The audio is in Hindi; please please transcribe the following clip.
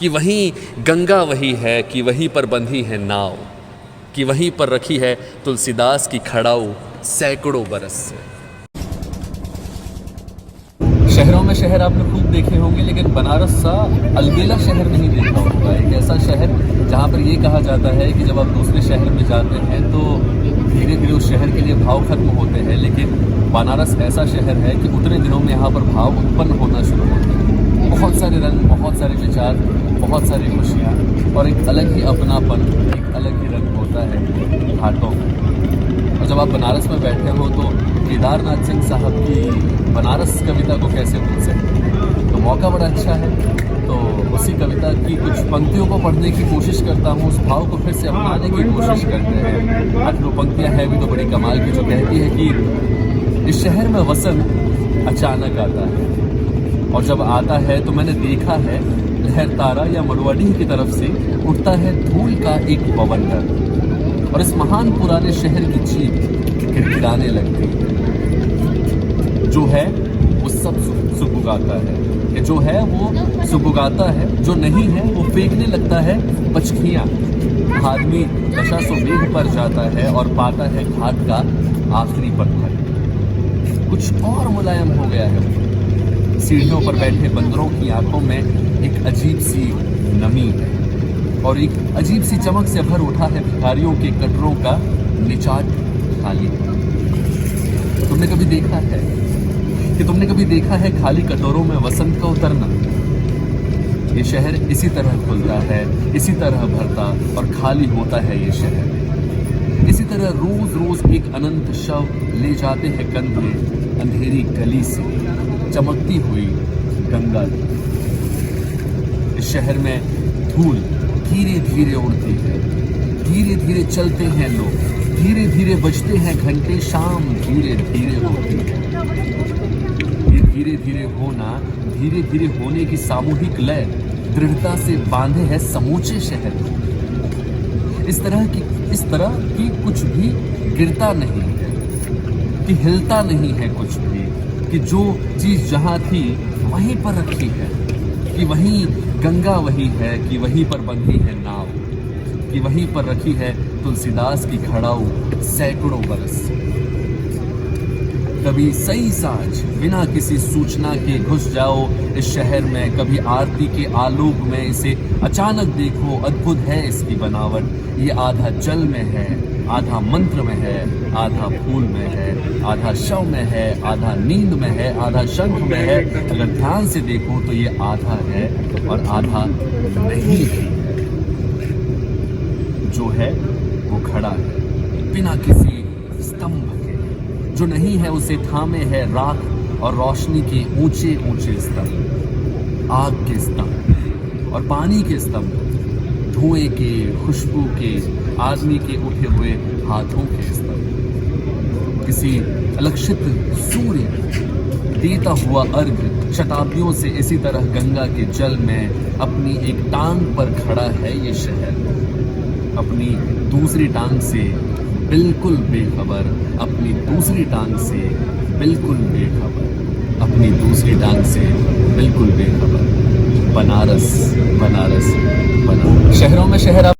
कि वहीं गंगा वही है, कि वहीं पर बंधी है नाव, कि वहीं पर रखी है तुलसीदास की खड़ाऊ सैकड़ों बरस से। शहरों में शहर आपने खूब देखे होंगे, लेकिन बनारस सा अलबेला शहर नहीं देखा होगा। एक ऐसा शहर जहाँ पर ये कहा जाता है कि जब आप दूसरे शहर में जाते हैं तो धीरे धीरे उस शहर के लिए भाव खत्म होते हैं, लेकिन बनारस ऐसा शहर है कि उतने दिनों में यहाँ पर भाव उत्पन्न होना शुरू होते हैं। बहुत सारे रंग, बहुत सारे विचार, बहुत सारी खुशियाँ और एक अलग ही अपनापन, एक अलग ही रंग होता है घाटों में। और जब आप बनारस में बैठे हो तो केदारनाथ सिंह साहब की बनारस कविता को कैसे भूल सकते। तो मौका बड़ा अच्छा है, तो उसी कविता की कुछ पंक्तियों को पढ़ने की कोशिश करता हूँ, उस भाव को फिर से अपनाने की कोशिश करते हैं। आखिर वो पंक्तियाँ हैं भी तो बड़ी कमाल की, जो कहती है कि इस शहर में वसंत अचानक आता है, और जब आता है तो मैंने देखा है लहर तारा या मड़ुआडीह की तरफ से उठता है धूल का एक बवंडर, और इस महान पुराने शहर की चीख गिड़गिड़ाने लगती है। जो है वो सब सुगुगाता है, कि जो है वो सुगुगाता है, जो नहीं है वो फेंकने लगता है पचखियाँ। आदमी दशा सो वेग पर जाता है और पाता है घाट का आखिरी पत्थर। कुछ और मुलायम हो गया है वो। सीढ़ियों पर बैठे बंदरों की आंखों में एक अजीब सी नमी है, और एक अजीब सी चमक से भर उठा है भिखारियों के कटरों का निचाट खाली। तुमने कभी देखा है खाली कटोरों में वसंत का उतरना? ये शहर इसी तरह खुलता है, इसी तरह भरता और खाली होता है ये शहर। इसी तरह रोज रोज एक अनंत शव ले जाते हैं कंधे अंधेरी गली से चमकती हुई गंगा। इस शहर में धूल धीरे धीरे उड़ती है, धीरे धीरे चलते हैं लोग, धीरे धीरे बजते हैं घंटे, शाम धीरे धीरे होती है। ये धीरे धीरे होना, धीरे धीरे होने की सामूहिक लय दृढ़ता से बांधे है समूचे शहर को। इस तरह की कुछ भी गिरता नहीं है, कि हिलता नहीं है कुछ भी, कि जो चीज जहां थी वहीं पर रखी है, कि वहीं गंगा वही है, कि वहीं पर बंधी है नाव, कि वहीं पर रखी है तुलसीदास की खड़ाऊ सैकड़ों बरस। कभी सही साँझ बिना किसी सूचना के घुस जाओ इस शहर में, कभी आरती के आलोक में इसे अचानक देखो, अद्भुत है इसकी बनावट। ये आधा जल में है, आधा मंत्र में है, आधा फूल में है, आधा शव में है, आधा नींद में है, आधा शंख में है। अगर ध्यान से देखो तो ये आधा है और आधा नहीं है। जो है वो खड़ा है बिना किसी स्तंभ के, जो नहीं है उसे थामे है राख और रोशनी के ऊंचे ऊंचे स्तंभ, आग के स्तंभ और पानी के स्तंभ, धुएं के, खुशबू के, आदमी के उठे हुए हाथों के स्तंभ। किसी अलक्षित सूर्य देता हुआ अर्घ शताब्दियों से इसी तरह गंगा के जल में अपनी एक टांग पर खड़ा है ये शहर, अपनी दूसरी टांग से बिल्कुल बेखबर, अपनी दूसरी टांग से बिल्कुल बेखबर, अपनी दूसरी टांग से बिल्कुल बेखबर। बनारस, बनारस, बनारस। शहरों में शहर आप